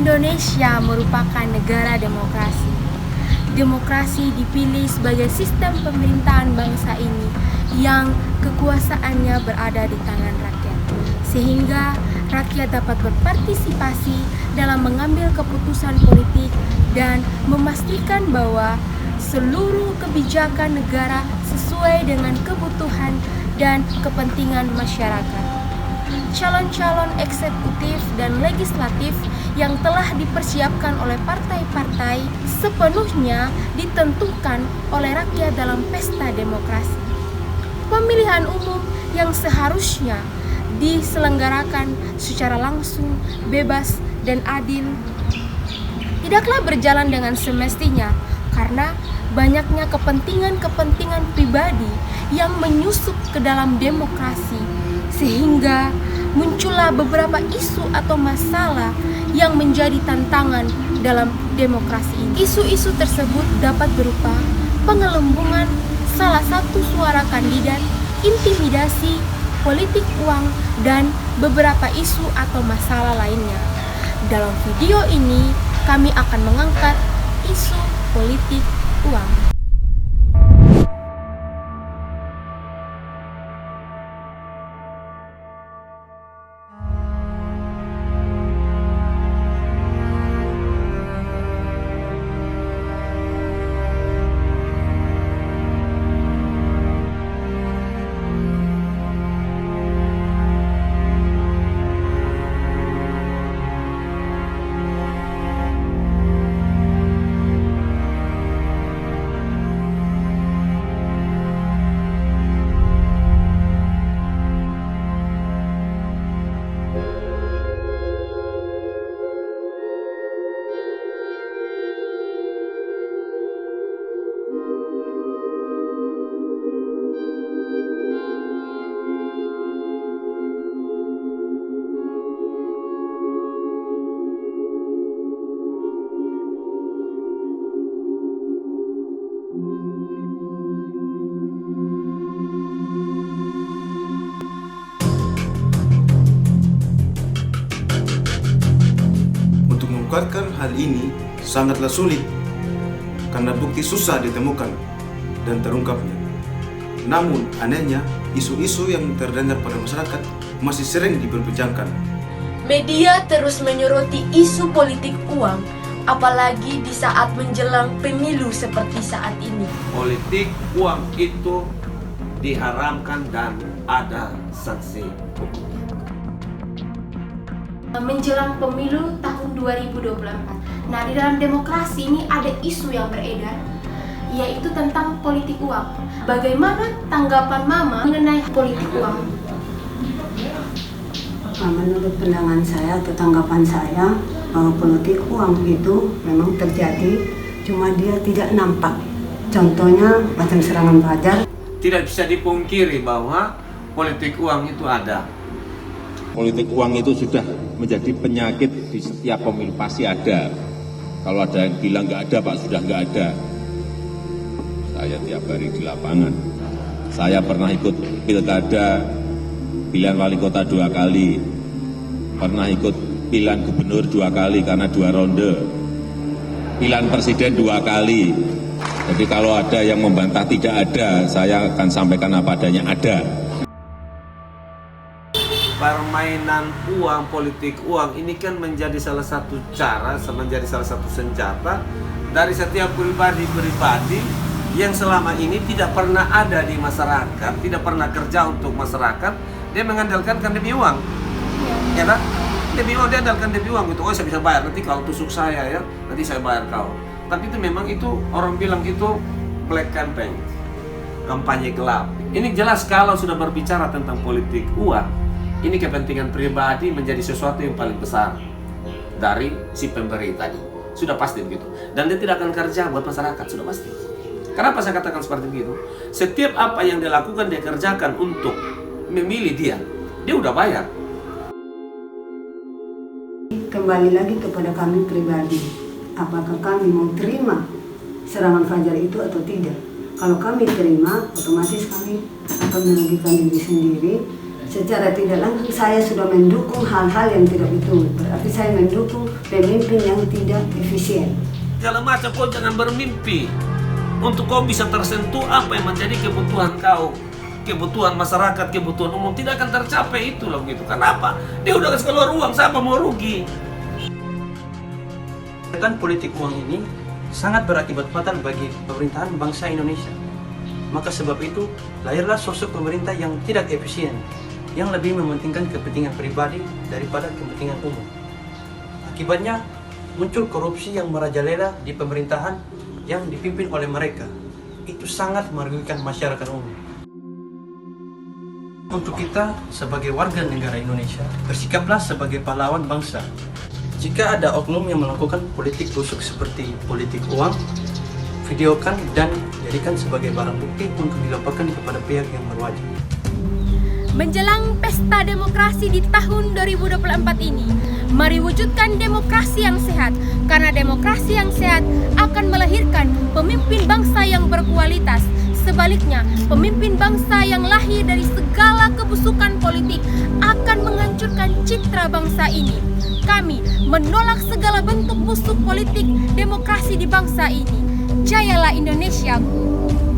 Indonesia merupakan negara demokrasi. Demokrasi dipilih sebagai sistem pemerintahan bangsa ini yang kekuasaannya berada di tangan rakyat, sehingga rakyat dapat berpartisipasi dalam mengambil keputusan politik dan memastikan bahwa seluruh kebijakan negara sesuai dengan kebutuhan dan kepentingan masyarakat. Calon-calon eksekutif dan legislatif yang telah dipersiapkan oleh partai-partai sepenuhnya ditentukan oleh rakyat dalam pesta demokrasi. Pemilihan umum yang seharusnya diselenggarakan secara langsung, bebas, dan adil tidaklah berjalan dengan semestinya karena banyaknya kepentingan-kepentingan pribadi yang menyusup ke dalam demokrasi, sehingga muncullah beberapa isu atau masalah yang menjadi tantangan dalam demokrasi ini. Isu-isu tersebut dapat berupa pengelembungan salah satu suara kandidat, intimidasi, politik uang, dan beberapa isu atau masalah lainnya. Dalam video ini, kami akan mengangkat isu politik uang. Mengungkapkan hal ini sangatlah sulit karena bukti susah ditemukan dan terungkapnya. Namun anehnya, isu-isu yang terdengar pada masyarakat masih sering diperbincangkan. Media terus menyoroti isu politik uang, apalagi di saat menjelang pemilu seperti saat ini. Politik uang itu diharamkan dan ada sanksi hukumnya. Menjelang pemilu tahun 2024. Nah, di dalam demokrasi ini ada isu yang beredar, yaitu tentang politik uang. Bagaimana tanggapan Mama mengenai politik uang? Menurut pandangan saya atau tanggapan saya, bahwa politik uang itu memang terjadi, cuma dia tidak nampak. Contohnya macam serangan fajar. Tidak bisa dipungkiri bahwa politik uang itu ada. Politik uang itu sudah menjadi penyakit di setiap pemilu, pasti ada. Kalau ada yang bilang nggak ada, Pak, sudah nggak ada. Saya tiap hari di lapangan. Saya pernah ikut pilkada, pilihan wali kota 2 kali. Pernah ikut pilihan gubernur 2 kali karena 2 ronde. Pilihan presiden 2 kali. Jadi kalau ada yang membantah tidak ada, saya akan sampaikan apa adanya, ada. Permainan uang, politik uang ini kan menjadi salah satu cara, menjadi salah satu senjata dari setiap pribadi-pribadi yang selama ini tidak pernah ada di masyarakat, tidak pernah kerja untuk masyarakat. Dia mengandalkan demi uang, ya kan? Demi uang, dia andalkan demi uang gitu. Oh, saya bisa bayar, nanti kalau tusuk saya ya, nanti saya bayar kau. Tapi itu memang itu orang bilang itu black campaign, kampanye gelap. Ini jelas kalau sudah berbicara tentang politik uang, ini kepentingan pribadi menjadi sesuatu yang paling besar dari si pemberi tadi. Sudah pasti begitu. Dan dia tidak akan kerja buat masyarakat, sudah pasti. Kenapa saya katakan seperti begitu? Setiap apa yang dia lakukan, dia kerjakan untuk memilih dia udah bayar. Kembali lagi kepada kami pribadi, apakah kami mau terima serangan fajar itu atau tidak? Kalau kami terima, otomatis kami akan merugikan diri sendiri, secara tidak langsung saya sudah mendukung hal-hal yang tidak betul. Berarti saya mendukung pemimpin yang tidak efisien. Segala macam kau jangan bermimpi untuk kau bisa tersentuh apa yang menjadi kebutuhan kau, kebutuhan masyarakat, kebutuhan umum tidak akan tercapai itu loh gitu. Kenapa? Dia udah kasih keluar uang, siapa mau rugi? Kan politik uang ini sangat berakibat fatal bagi pemerintahan bangsa Indonesia. Maka sebab itu lahirlah sosok pemerintah yang tidak efisien, yang lebih mementingkan kepentingan pribadi daripada kepentingan umum. Akibatnya muncul korupsi yang merajalela di pemerintahan yang dipimpin oleh mereka. Itu sangat merugikan masyarakat umum. Untuk kita sebagai warga negara Indonesia, bersikaplah sebagai pahlawan bangsa. Jika ada oknum yang melakukan politik busuk seperti politik uang, videokan dan jadikan sebagai barang bukti untuk dilaporkan kepada pihak yang berwajib. Menjelang pesta demokrasi di tahun 2024 ini, mari wujudkan demokrasi yang sehat, karena demokrasi yang sehat akan melahirkan pemimpin bangsa yang berkualitas. Sebaliknya, pemimpin bangsa yang lahir dari segala kebusukan politik akan menghancurkan citra bangsa ini. Kami menolak segala bentuk busuk politik demokrasi di bangsa ini. Jayalah Indonesiaku!